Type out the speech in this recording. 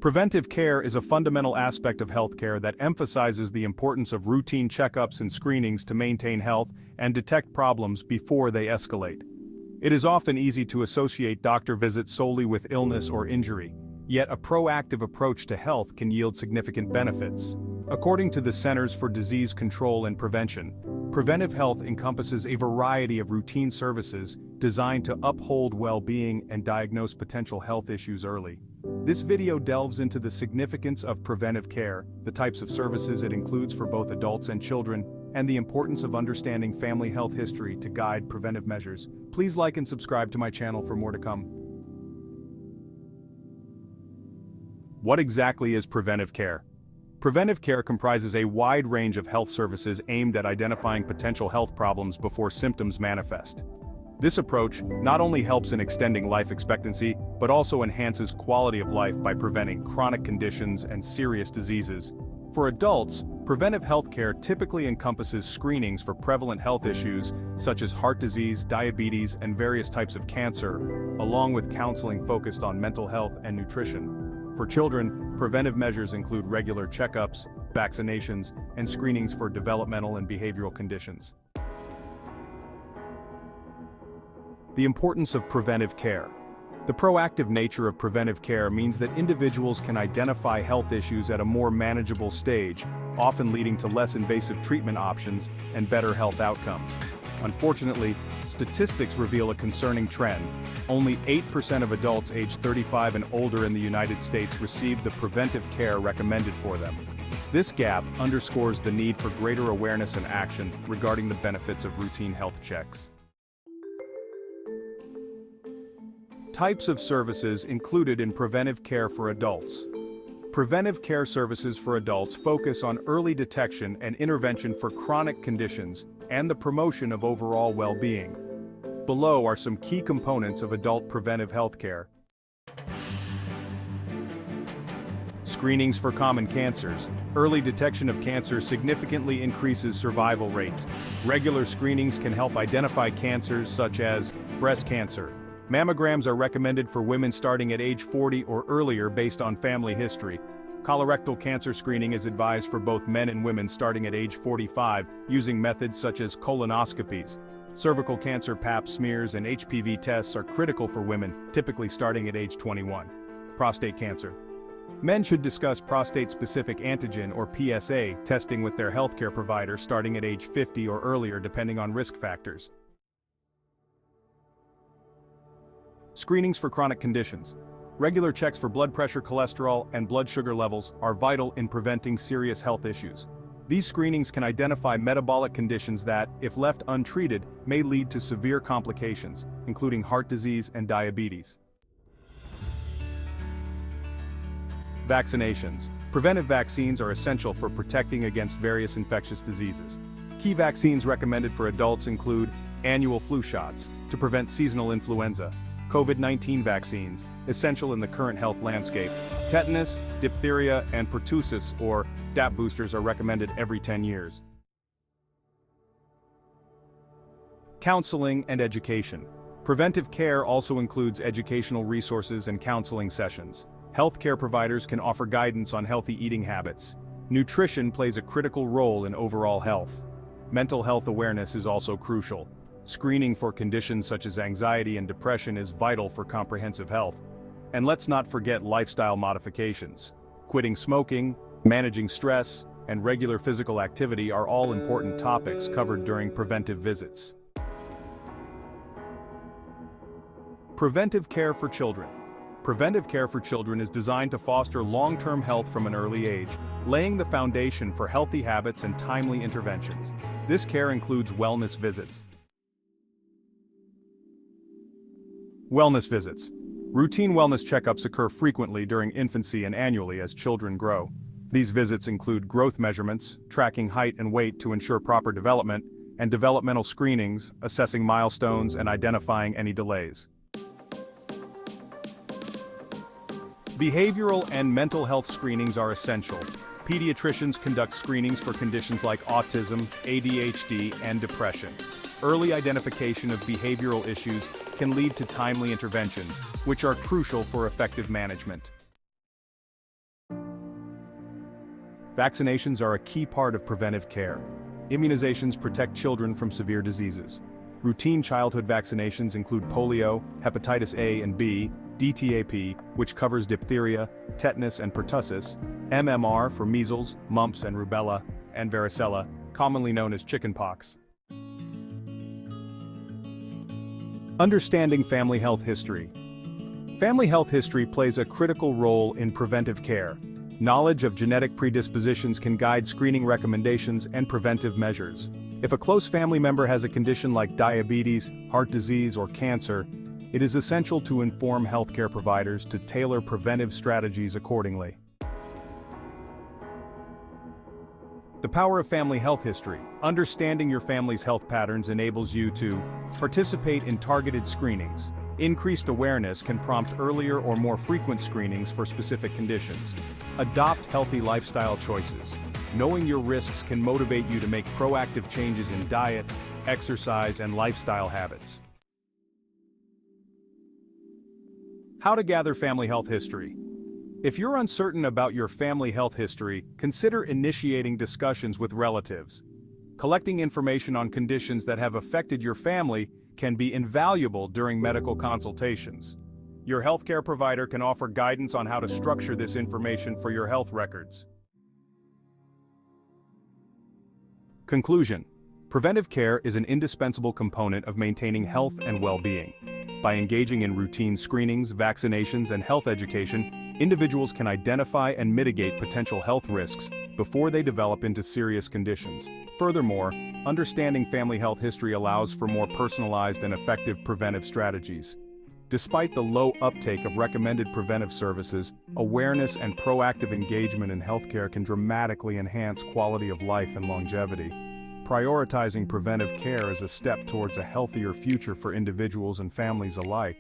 Preventive care is a fundamental aspect of healthcare that emphasizes the importance of routine checkups and screenings to maintain health and detect problems before they escalate. It is often easy to associate doctor visits solely with illness or injury, yet a proactive approach to health can yield significant benefits. According to the Centers for Disease Control and Prevention, preventive health encompasses a variety of routine services designed to uphold well-being and diagnose potential health issues early. This video delves into the significance of preventive care, the types of services it includes for both adults and children, and the importance of understanding family health history to guide preventive measures. Please like and subscribe to my channel for more to come. What exactly is preventive care? Preventive care comprises a wide range of health services aimed at identifying potential health problems before symptoms manifest. This approach not only helps in extending life expectancy, but also enhances quality of life by preventing chronic conditions and serious diseases. For adults, preventive healthcare typically encompasses screenings for prevalent health issues such as heart disease, diabetes, and various types of cancer, along with counseling focused on mental health and nutrition. For children, preventive measures include regular checkups, vaccinations, and screenings for developmental and behavioral conditions. The importance of preventive care. The proactive nature of preventive care means that individuals can identify health issues at a more manageable stage, often leading to less invasive treatment options and better health outcomes. Unfortunately, statistics reveal a concerning trend. Only 8% of adults aged 35 and older in the United States receive the preventive care recommended for them. This gap underscores the need for greater awareness and action regarding the benefits of routine health checks. Types of services included in preventive care for adults. Preventive care services for adults focus on early detection and intervention for chronic conditions and the promotion of overall well-being. Below are some key components of adult preventive health care. Screenings for common cancers. Early detection of cancer significantly increases survival rates. Regular screenings can help identify cancers such as breast cancer. Mammograms are recommended for women starting at age 40 or earlier based on family history. Colorectal cancer screening is advised for both men and women starting at age 45, using methods such as colonoscopies. Cervical cancer pap smears and HPV tests are critical for women, typically starting at age 21. Prostate cancer. Men should discuss prostate-specific antigen or PSA testing with their healthcare provider starting at age 50 or earlier depending on risk factors. Screenings for chronic conditions. Regular checks for blood pressure, cholesterol, and blood sugar levels are vital in preventing serious health issues. These screenings can identify metabolic conditions that, if left untreated, may lead to severe complications, including heart disease and diabetes. Vaccinations. Preventive vaccines are essential for protecting against various infectious diseases. Key vaccines recommended for adults include annual flu shots to prevent seasonal influenza, COVID-19 vaccines, essential in the current health landscape. Tetanus, diphtheria, and pertussis, or DAP boosters are recommended every 10 years. Counseling and education. Preventive care also includes educational resources and counseling sessions. Healthcare providers can offer guidance on healthy eating habits. Nutrition plays a critical role in overall health. Mental health awareness is also crucial. Screening for conditions such as anxiety and depression is vital for comprehensive health. And let's not forget lifestyle modifications. Quitting smoking, managing stress, and regular physical activity are all important topics covered during preventive visits. Preventive care for children. Preventive care for children is designed to foster long-term health from an early age, laying the foundation for healthy habits and timely interventions. This care includes wellness visits. Wellness visits. Routine wellness checkups occur frequently during infancy and annually as children grow. These visits include growth measurements, tracking height and weight to ensure proper development, and developmental screenings, assessing milestones and identifying any delays. Behavioral and mental health screenings are essential. Pediatricians conduct screenings for conditions like autism, ADHD, and depression. Early identification of behavioral issues can lead to timely interventions, which are crucial for effective management. Vaccinations are a key part of preventive care. Immunizations protect children from severe diseases. Routine childhood vaccinations include polio, hepatitis A and B, DTaP, which covers diphtheria, tetanus and pertussis, MMR for measles, mumps and rubella, and varicella, commonly known as chickenpox. Understanding family health history. Family health history plays a critical role in preventive care. Knowledge of genetic predispositions can guide screening recommendations and preventive measures. If a close family member has a condition like diabetes, heart disease, or cancer, it is essential to inform healthcare providers to tailor preventive strategies accordingly. The power of family health history. Understanding your family's health patterns enables you to participate in targeted screenings. Increased awareness can prompt earlier or more frequent screenings for specific conditions. Adopt healthy lifestyle choices. Knowing your risks can motivate you to make proactive changes in diet, exercise, and lifestyle habits. How to gather family health history. If you're uncertain about your family health history, consider initiating discussions with relatives. Collecting information on conditions that have affected your family can be invaluable during medical consultations. Your healthcare provider can offer guidance on how to structure this information for your health records. Conclusion. Preventive care is an indispensable component of maintaining health and well-being. By engaging in routine screenings, vaccinations, and health education, individuals can identify and mitigate potential health risks before they develop into serious conditions. Furthermore, understanding family health history allows for more personalized and effective preventive strategies. Despite the low uptake of recommended preventive services, awareness and proactive engagement in healthcare can dramatically enhance quality of life and longevity. Prioritizing preventive care is a step towards a healthier future for individuals and families alike.